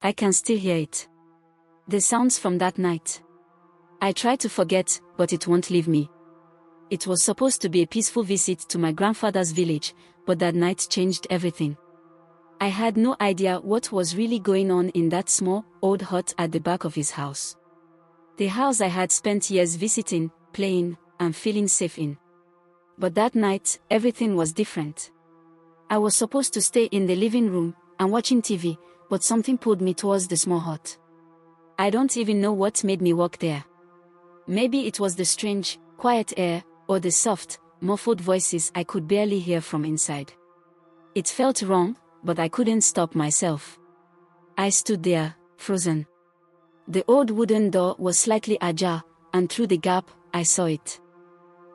I can still hear it. The sounds from that night. I try to forget, but it won't leave me. It was supposed to be a peaceful visit to my grandfather's village, but that night changed everything. I had no idea what was really going on in that small, old hut at the back of his house. The house I had spent years visiting, playing, and feeling safe in. But that night, everything was different. I was supposed to stay in the living room and watching TV, but something pulled me towards the small hut. I don't even know what made me walk there. Maybe it was the strange, quiet air, or the soft, muffled voices I could barely hear from inside. It felt wrong, but I couldn't stop myself. I stood there, frozen. The old wooden door was slightly ajar, and through the gap, I saw it.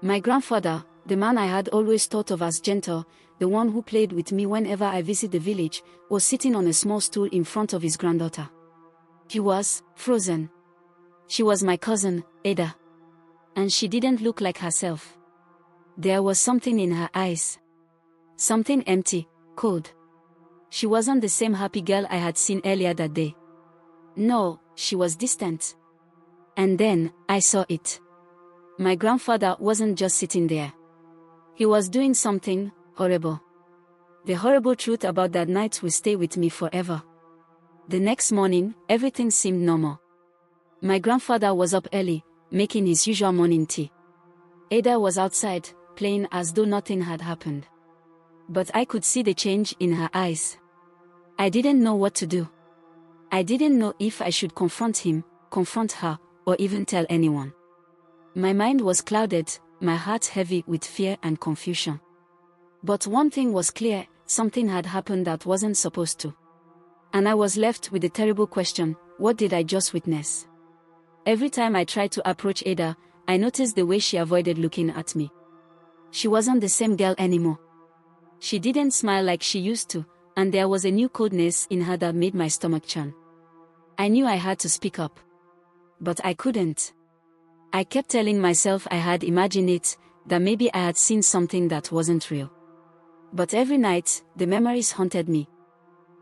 My grandfather, the man I had always thought of as gentle, the one who played with me whenever I visit the village, was sitting on a small stool in front of his granddaughter. He was frozen. She was my cousin, Ada. And she didn't look like herself. There was something in her eyes. Something empty, cold. She wasn't the same happy girl I had seen earlier that day. No, she was distant. And then, I saw it. My grandfather wasn't just sitting there. He was doing something horrible. The horrible truth about that night will stay with me forever. The next morning, everything seemed normal. My grandfather was up early, making his usual morning tea. Ada was outside, playing as though nothing had happened. But I could see the change in her eyes. I didn't know what to do. I didn't know if I should confront him, confront her, or even tell anyone. My mind was clouded, my heart heavy with fear and confusion. But one thing was clear, something had happened that wasn't supposed to. And I was left with the terrible question, what did I just witness? Every time I tried to approach Ada, I noticed the way she avoided looking at me. She wasn't the same girl anymore. She didn't smile like she used to, and there was a new coldness in her that made my stomach churn. I knew I had to speak up. But I couldn't. I kept telling myself I had imagined it, that maybe I had seen something that wasn't real. But every night, the memories haunted me.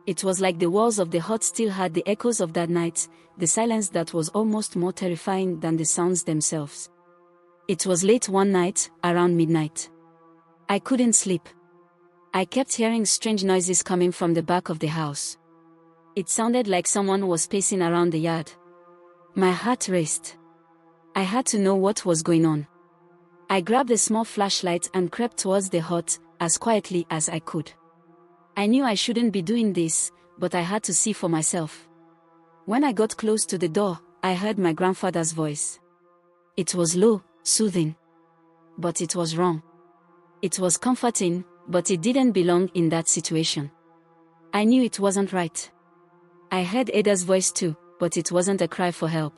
It was like the walls of the hut still had the echoes of that night, the silence that was almost more terrifying than the sounds themselves. It was late one night, around midnight. I couldn't sleep. I kept hearing strange noises coming from the back of the house. It sounded like someone was pacing around the yard. My heart raced. I had to know what was going on. I grabbed a small flashlight and crept towards the hut, as quietly as I could. I knew I shouldn't be doing this, but I had to see for myself. When I got close to the door, I heard my grandfather's voice. It was low, soothing. But it was wrong. It was comforting, but it didn't belong in that situation. I knew it wasn't right. I heard Ada's voice too, but it wasn't a cry for help.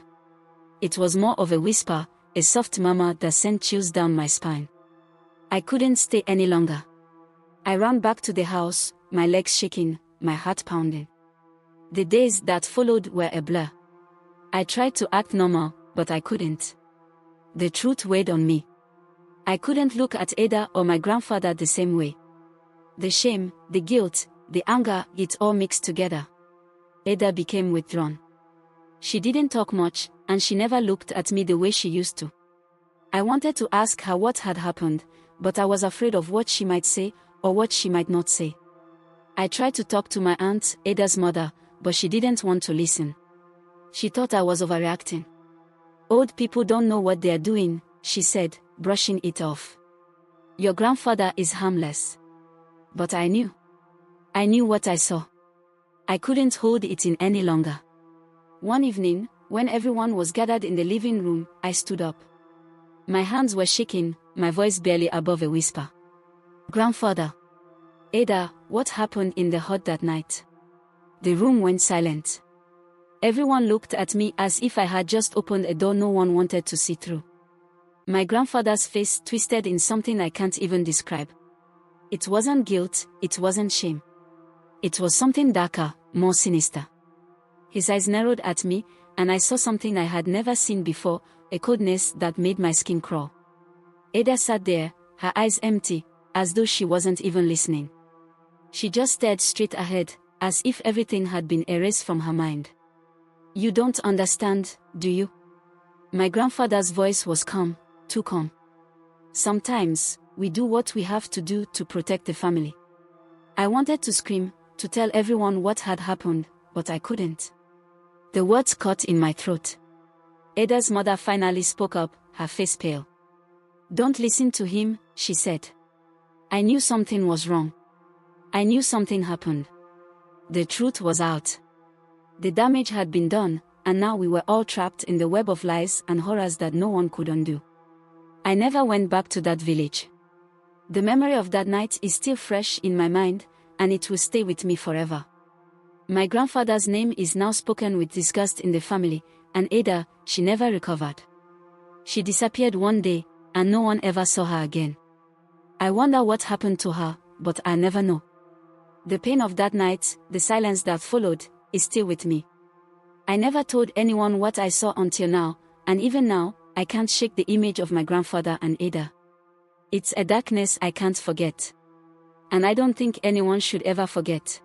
It was more of a whisper, a soft murmur that sent chills down my spine. I couldn't stay any longer. I ran back to the house, my legs shaking, my heart pounding. The days that followed were a blur. I tried to act normal, but I couldn't. The truth weighed on me. I couldn't look at Ada or my grandfather the same way. The shame, the guilt, the anger, it all mixed together. Ada became withdrawn. She didn't talk much, and she never looked at me the way she used to. I wanted to ask her what had happened, but I was afraid of what she might say, or what she might not say. I tried to talk to my aunt, Ada's mother, but she didn't want to listen. She thought I was overreacting. Old people don't know what they are doing, she said, brushing it off. Your grandfather is harmless. But I knew. I knew what I saw. I couldn't hold it in any longer. One evening, when everyone was gathered in the living room, I stood up. My hands were shaking, my voice barely above a whisper. Grandfather. Ada, what happened in the hut that night? The room went silent. Everyone looked at me as if I had just opened a door no one wanted to see through. My grandfather's face twisted in something I can't even describe. It wasn't guilt, it wasn't shame. It was something darker, more sinister. His eyes narrowed at me, and I saw something I had never seen before, a coldness that made my skin crawl. Ada sat there, her eyes empty, as though she wasn't even listening. She just stared straight ahead, as if everything had been erased from her mind. You don't understand, do you? My grandfather's voice was calm, too calm. Sometimes, we do what we have to do to protect the family. I wanted to scream, to tell everyone what had happened, but I couldn't. The words caught in my throat. Ada's mother finally spoke up, her face pale. Don't listen to him, she said. I knew something was wrong. I knew something happened. The truth was out. The damage had been done, and now we were all trapped in the web of lies and horrors that no one could undo. I never went back to that village. The memory of that night is still fresh in my mind, and it will stay with me forever. My grandfather's name is now spoken with disgust in the family, and Ada, she never recovered. She disappeared one day, and no one ever saw her again. I wonder what happened to her, but I never know. The pain of that night, the silence that followed, is still with me. I never told anyone what I saw until now, and even now, I can't shake the image of my grandfather and Ada. It's a darkness I can't forget. And I don't think anyone should ever forget.